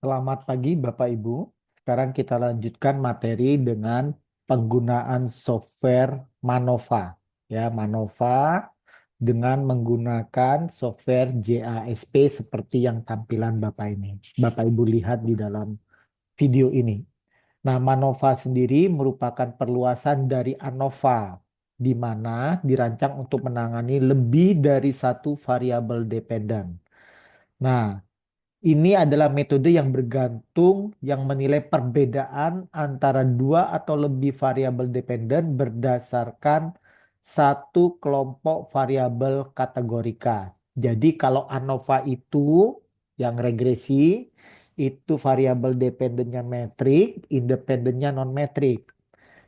Selamat pagi Bapak Ibu. Sekarang kita lanjutkan materi dengan penggunaan software Manova. Ya, Manova dengan menggunakan software JASP seperti yang tampilan Bapak ini. Bapak Ibu lihat di dalam video ini. Nah, Manova sendiri merupakan perluasan dari ANOVA, di mana dirancang untuk menangani lebih dari satu variabel dependen. Nah, ini adalah metode yang bergantung yang menilai perbedaan antara dua atau lebih variabel dependen berdasarkan satu kelompok variabel kategorika. Jadi kalau ANOVA itu yang regresi itu variabel dependennya metrik, independennya non metrik.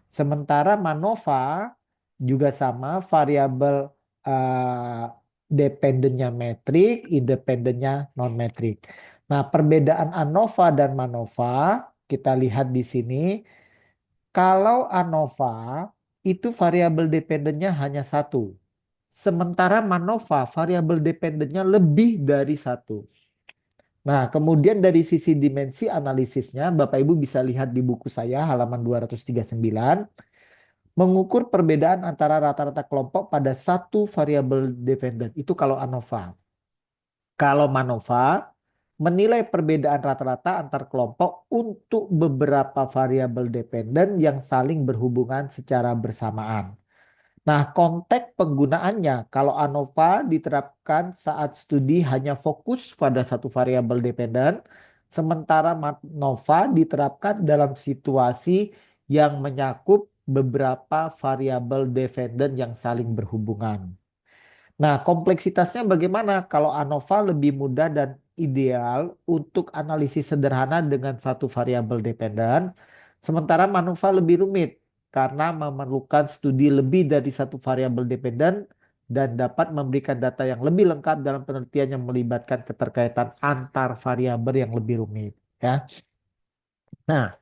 Sementara MANOVA juga sama variabel eh, dependennya metrik, independennya non metrik. Nah, perbedaan ANOVA dan MANOVA kita lihat di sini. Kalau ANOVA itu variabel dependennya hanya satu. Sementara MANOVA variabel dependennya lebih dari satu. Nah, kemudian dari sisi dimensi analisisnya, Bapak Ibu bisa lihat di buku saya halaman 239 mengukur perbedaan antara rata-rata kelompok pada satu variabel dependen. Itu kalau ANOVA. Kalau MANOVA menilai perbedaan rata-rata antar kelompok untuk beberapa variabel dependen yang saling berhubungan secara bersamaan. Nah, konteks penggunaannya kalau ANOVA diterapkan saat studi hanya fokus pada satu variabel dependen, sementara MANOVA diterapkan dalam situasi yang menyakup beberapa variabel dependen yang saling berhubungan. Nah, kompleksitasnya bagaimana? Kalau ANOVA lebih mudah dan ideal untuk analisis sederhana dengan satu variabel dependen, sementara MANOVA lebih rumit karena memerlukan studi lebih dari satu variabel dependen dan dapat memberikan data yang lebih lengkap dalam penelitian yang melibatkan keterkaitan antar variabel yang lebih rumit. Ya. Nah,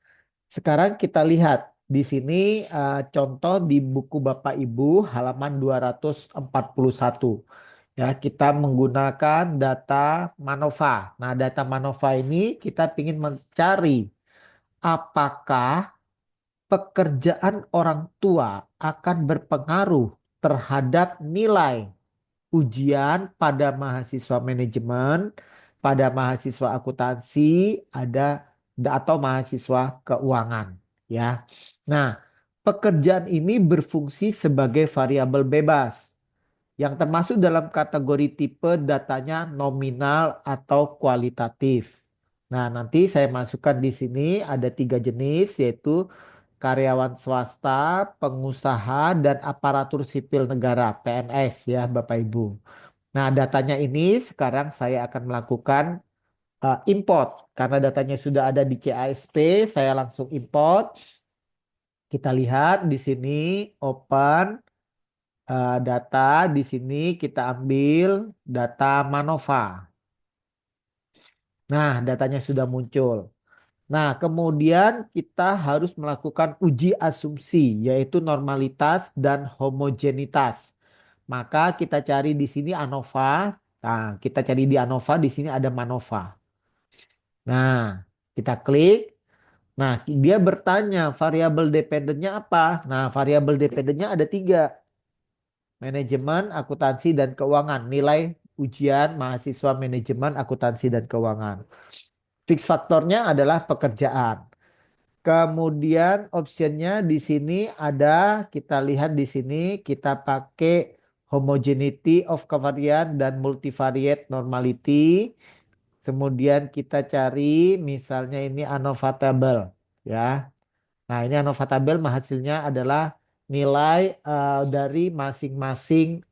sekarang kita lihat di sini contoh di buku Bapak Ibu halaman 241. Ya, kita menggunakan data MANOVA. Nah, data MANOVA ini kita ingin mencari apakah pekerjaan orang tua akan berpengaruh terhadap nilai ujian pada mahasiswa manajemen, pada mahasiswa akuntansi, atau mahasiswa keuangan, ya. Nah, pekerjaan ini berfungsi sebagai variabel bebas yang termasuk dalam kategori tipe datanya nominal atau kualitatif. Nah, nanti saya masukkan di sini ada tiga jenis yaitu karyawan swasta, pengusaha, dan aparatur sipil negara (PNS) ya Bapak Ibu. Nah, datanya ini sekarang saya akan melakukan import karena datanya sudah ada di CASP, saya langsung import. Kita lihat di sini open data, di sini kita ambil data MANOVA. Nah, datanya sudah muncul. Nah, kemudian kita harus melakukan uji asumsi, yaitu normalitas dan homogenitas. Maka kita cari di sini ANOVA. Nah, kita cari di ANOVA, di sini ada MANOVA. Nah, kita klik. Nah, dia bertanya variabel dependennya apa? Nah, variabel dependennya ada tiga. Manajemen, akuntansi, dan keuangan. Nilai ujian mahasiswa manajemen, akuntansi, dan keuangan. Fix faktornya adalah pekerjaan. Kemudian optionnya di sini ada, kita lihat di sini kita pakai homogeneity of covariance dan multivariate normality. Kemudian kita cari misalnya ini ANOVA table ya. Nah, ini ANOVA table hasilnya adalah nilai dari masing-masing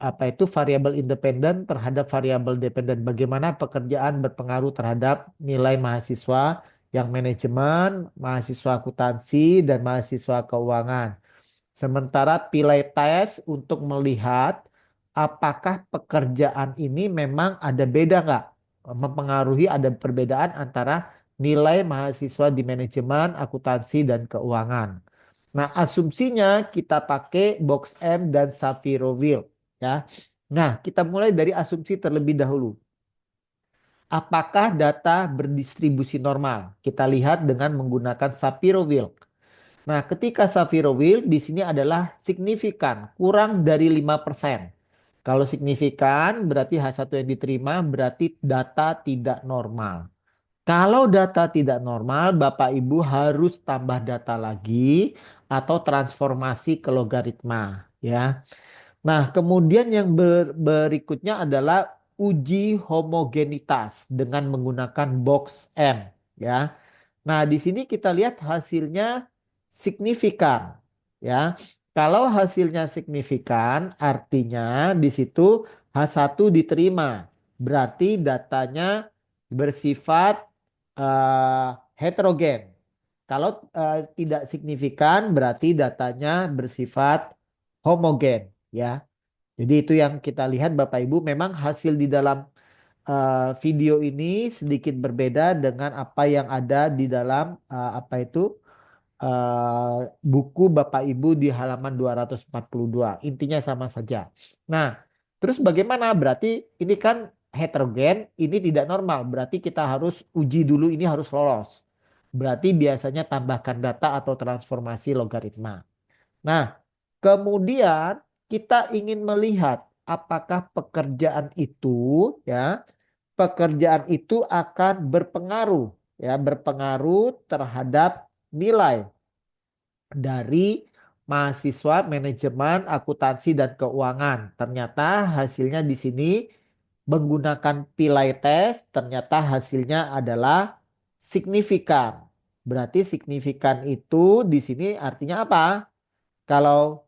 apa itu variabel independen terhadap variabel dependen. Bagaimana pekerjaan berpengaruh terhadap nilai mahasiswa yang manajemen, mahasiswa akuntansi, dan mahasiswa keuangan. Sementara pilih tes untuk melihat apakah pekerjaan ini memang ada beda nggak, mempengaruhi ada perbedaan antara nilai mahasiswa di manajemen, akuntansi, dan keuangan. Nah, asumsinya kita pakai box M dan Sapiro-Wheel ya. Nah, kita mulai dari asumsi terlebih dahulu. apakah data berdistribusi normal? Kita lihat dengan menggunakan Shapiro-Wilk. Nah, ketika Shapiro-Wilk di sini adalah signifikan, kurang dari 5%. Kalau signifikan berarti H1 yang diterima berarti data tidak normal. Kalau data tidak normal, Bapak Ibu harus tambah data lagi atau transformasi ke logaritma, ya. Nah, kemudian yang berikutnya adalah uji homogenitas dengan menggunakan box M, ya. Nah, di sini kita lihat hasilnya signifikan, ya. Kalau hasilnya signifikan, artinya di situ H1 diterima. Berarti datanya bersifat heterogen. Kalau tidak signifikan, berarti datanya bersifat homogen, ya. Jadi itu yang kita lihat Bapak Ibu, memang hasil di dalam video ini sedikit berbeda dengan apa yang ada di dalam buku Bapak Ibu di halaman 242. Intinya sama saja. Nah, terus bagaimana? Berarti ini kan heterogen, ini tidak normal. Berarti kita harus uji dulu ini harus lolos. Berarti biasanya tambahkan data atau transformasi logaritma. Nah, kemudian kita ingin melihat apakah pekerjaan itu akan berpengaruh, ya, berpengaruh terhadap nilai dari mahasiswa manajemen akuntansi dan keuangan. Ternyata hasilnya di sini menggunakan pilai tes, ternyata hasilnya adalah signifikan. Berarti signifikan itu di sini artinya apa? Kalau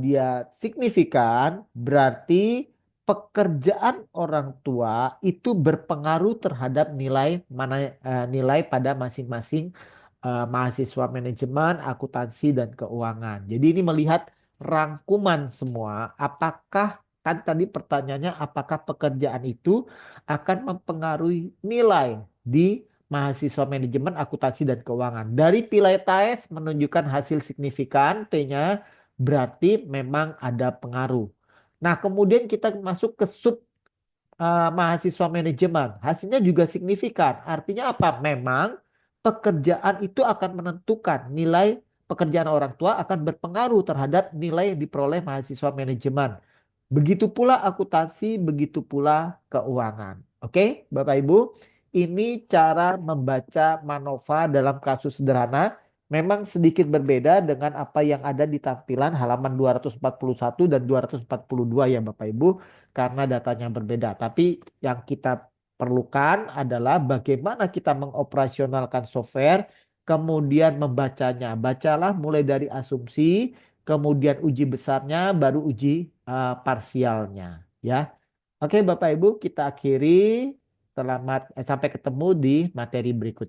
dia signifikan, berarti pekerjaan orang tua itu berpengaruh terhadap nilai pada masing-masing mahasiswa manajemen, akuntansi dan keuangan. Jadi ini melihat rangkuman semua, apakah kan tadi pertanyaannya apakah pekerjaan itu akan mempengaruhi nilai di mahasiswa manajemen, akuntansi dan keuangan. Dari pilai tes menunjukkan hasil signifikan, P-nya berarti memang ada pengaruh. Nah, kemudian kita masuk ke sub mahasiswa manajemen. Hasilnya juga signifikan. Artinya apa? Memang pekerjaan itu akan menentukan nilai pekerjaan orang tua akan berpengaruh terhadap nilai yang diperoleh mahasiswa manajemen. Begitu pula akuntansi, begitu pula keuangan. Oke, Bapak Ibu, ini cara membaca MANOVA dalam kasus sederhana. Memang sedikit berbeda dengan apa yang ada di tampilan halaman 241 dan 242 ya Bapak Ibu, karena datanya berbeda. Tapi yang kita perlukan adalah bagaimana kita mengoperasionalkan software, kemudian membacanya. Bacalah mulai dari asumsi, kemudian uji besarnya, baru uji parsialnya, ya. Oke, Bapak Ibu, kita akhiri. Selamat sampai ketemu di materi berikutnya.